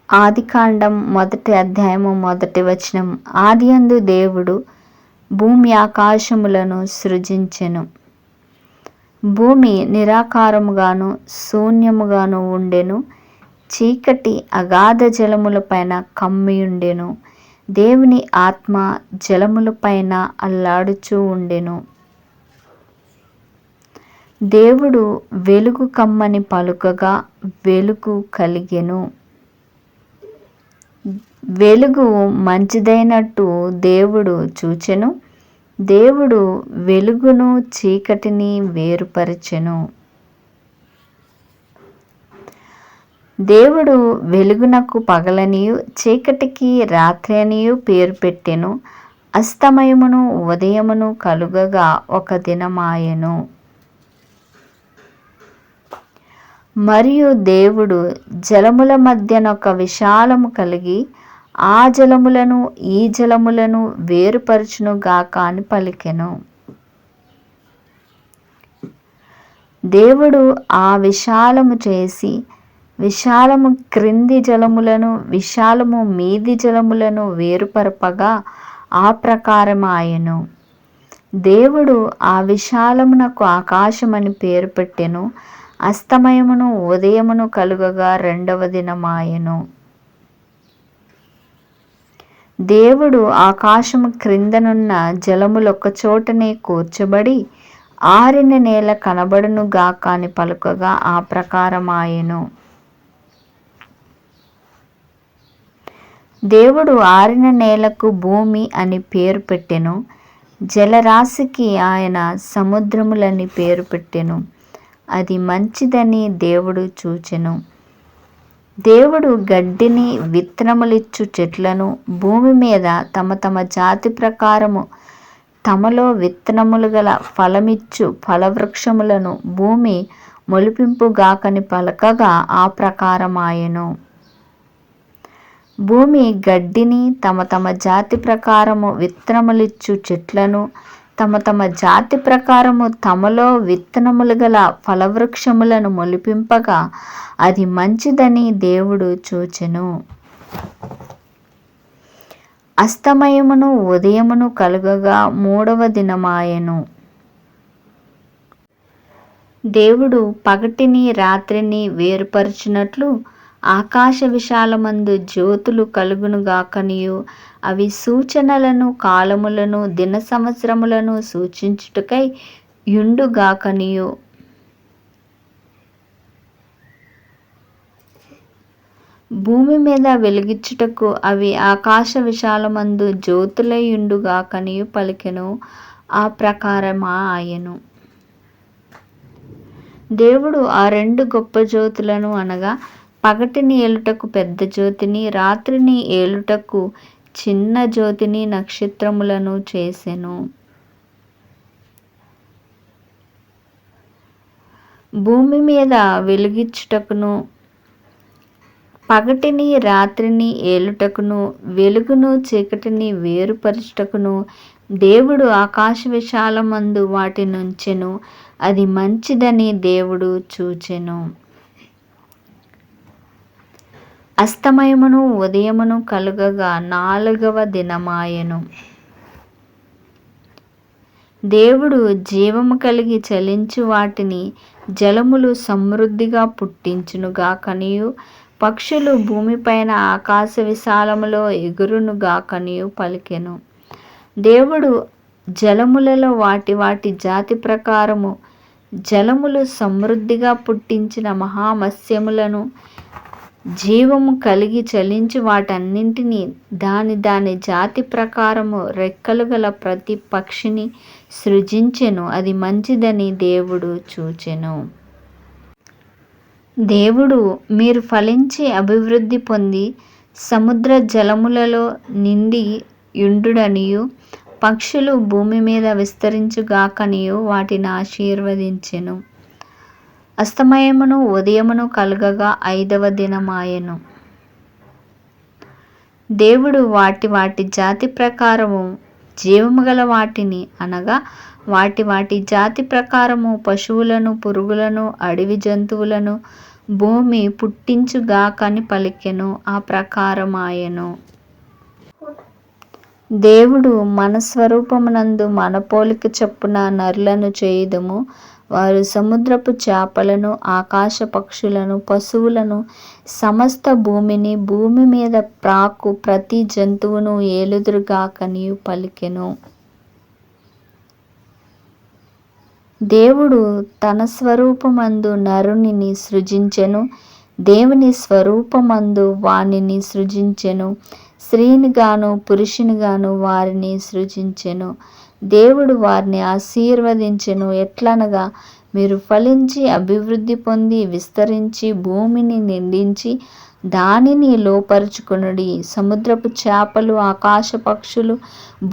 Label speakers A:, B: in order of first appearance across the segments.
A: ఆదికాండం 1 అధ్యాయము 1 వచనం. ఆదియందు దేవుడు భూమి ఆకాశములను సృజించెను. భూమి నిరాకారముగాను శూన్యముగాను ఉండెను. చీకటి అగాధ జలములపైన కమ్మియుండెను. దేవుని ఆత్మ జలములపైన అల్లాడుచూ ఉండెను. దేవుడు వెలుగు కమ్మని పలుకగా వెలుగు కలిగెను. వెలుగు మంచిదైనట్టు దేవుడు చూచెను. దేవుడు వెలుగును చీకటిని వేరుపరచెను. దేవుడు వెలుగునకు పగలనియు చీకటికి రాత్రి అనియు పేరు పెట్టెను. అస్తమయమును ఉదయమును కలుగగా ఒక దినమాయెను. మరియు దేవుడు జలముల మధ్యనొక విశాలము కలిగి ఆ జలములను ఈ జలములను వేరుపరచును గాక అని పలికెను. దేవుడు ఆ విశాలము చేసి విశాలము క్రింది జలములను విశాలము మీది జలములను వేరుపరపగా ఆ ప్రకారమాయెను. దేవుడు ఆ విశాలమునకు ఆకాశమని పేరు పెట్టెను. అస్తమయమును ఉదయమును కలుగగా 2వ దినమాయెను. దేవుడు ఆకాశము క్రిందనున్న జలములొక్కచోటనే కూర్చబడి ఆరిన నేల కనబడును గాక అని పలుకగా ఆ ప్రకారమాయెను. దేవుడు ఆరిన నేలకు భూమి అని పేరు పెట్టెను. జలరాశికి ఆయన సముద్రములని పేరు పెట్టెను. అది మంచిదని దేవుడు చూచెను. దేవుడు గడ్డిని విత్తనములిచ్చు చెట్లను భూమి మీద తమ తమ జాతి ప్రకారము తమలో విత్తనములు గల ఫలమిచ్చు ఫలవృక్షములను భూమి మొలిపింపుగాకని పలకగా ఆ ప్రకారమాయెను. భూమి గడ్డిని తమ తమ జాతి ప్రకారము విత్తనములిచ్చు చెట్లను తమ తమ జాతి ప్రకారము తమలో విత్తనములు గల ఫలవృక్షములను మొలిపింపగా అది మంచిదని దేవుడు చూచెను. అస్తమయమును ఉదయమును కలుగగా 3వ దినమాయెను. దేవుడు పగటిని రాత్రిని వేరుపరచినట్లు ఆకాశ విశాలమందు జ్యోతులు కలుగునుగాకనియు అవి సూచనలను కాలములను దిన సంవత్సరములను సూచించుటకై యుండుగాకనియు భూమి మీద వెలుగిచ్చుటకు అవి ఆకాశ విశాలమందు జ్యోతులై యుండుగాకనియు పలికెను. ఆ ప్రకారమాయెను. దేవుడు ఆ 2 గొప్ప జ్యోతులను అనగా పగటిని ఏలుటకు పెద్ద జ్యోతిని రాత్రిని ఏలుటకు చిన్న జ్యోతిని నక్షత్రములను చేసెను. భూమి మీద వెలుగిచ్చుటకును పగటిని రాత్రిని ఏలుటకును వెలుగును చీకటిని వేరుపరచుటకును దేవుడు ఆకాశ విశాలమందు వాటినుంచెను. అది మంచిదని దేవుడు చూచెను. అస్తమయమును ఉదయమును కలుగగా 4వ దినమాయెను. దేవుడు జీవము కలిగి చలించు వాటిని జలములు సమృద్ధిగా పుట్టించునుగాకనియు పక్షులు భూమిపైన ఆకాశ విశాలములో ఎగురునుగాకనియు పలికెను. దేవుడు జలములలో వాటి వాటి జాతి ప్రకారము జలములు సమృద్ధిగా పుట్టించిన మహామత్స్యములను జీవము కలిగి చలించి వాటన్నింటినీ దాని దాని జాతి ప్రకారము రెక్కలు గల ప్రతి పక్షిని సృజించెను. అది మంచిదని దేవుడు చూచెను. దేవుడు మీరు ఫలించి అభివృద్ధి పొంది సముద్ర జలములలో నిండి యుండుడనియు పక్షులు భూమి మీద విస్తరించుగాకనియు వాటిని ఆశీర్వదించెను. అస్తమయమును ఉదయమును కలుగగా 5వ దినమాయెను. దేవుడు వాటి వాటి జాతి ప్రకారము జీవము గల వాటిని అనగా వాటి వాటి జాతి ప్రకారము పశువులను పురుగులను అడవి జంతువులను భూమి పుట్టించుగాకని పలికెను. ఆ ప్రకారమాయెను. దేవుడు మన స్వరూపమునందు మన పోలిక చొప్పున నరులను చేయుదుము. వారు సముద్రపు చేపలను, ఆకాశ పక్షులను, పశువులను, సమస్త భూమిని, భూమి మీద ప్రాకు ప్రతి జంతువును ఏలుదురుగాకనియు పలికెను. దేవుడు తన స్వరూపమందు నరునిని సృజించెను. దేవుని స్వరూపమందు వానిని సృజించెను. స్త్రీనిగాను పురుషునిగాను వారిని సృజించెను. దేవుడు వారిని ఆశీర్వదించెను. ఎట్లనగా, మీరు ఫలించి అభివృద్ధి పొంది విస్తరించి భూమిని నిండించి దానిని లోపరుచుకొనుడి. సముద్రపు చేపలు, ఆకాశ పక్షులు,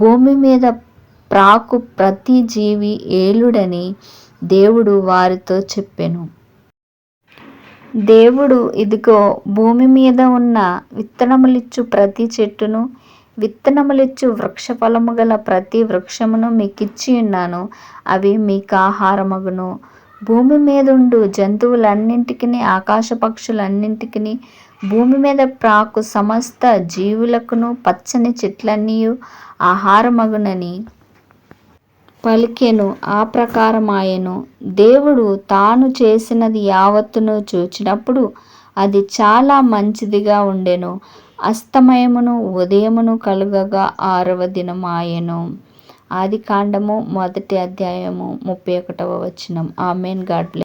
A: భూమి మీద ప్రాకు ప్రతి జీవి ఏలుడని దేవుడు వారితో చెప్పెను. దేవుడు, ఇదిగో, భూమి మీద ఉన్న విత్తనములిచ్చు ప్రతి చెట్టును, విత్తనములిచ్చు వృక్షఫలము గల ప్రతి వృక్షమును మీకిచ్చి ఉన్నాను. అవి మీకు ఆహారమగును. భూమి మీదుండు జంతువులన్నింటికిని, ఆకాశ పక్షులన్నింటికిని, భూమి మీద ప్రాకు సమస్త జీవులకును పచ్చని చెట్లన్నీయు ఆహారమగునని పలికెను. ఆ ప్రకారమాయెను. దేవుడు తాను చేసినది యావత్తును చూచినప్పుడు అది చాలా మంచిదిగా ఉండెను. అస్తమయమును ఉదయమును కలుగగా 6వ దినమాయెను. ఆదికాండము 1వ అధ్యాయము 31వ వచనం. ఆమెన్. God bless.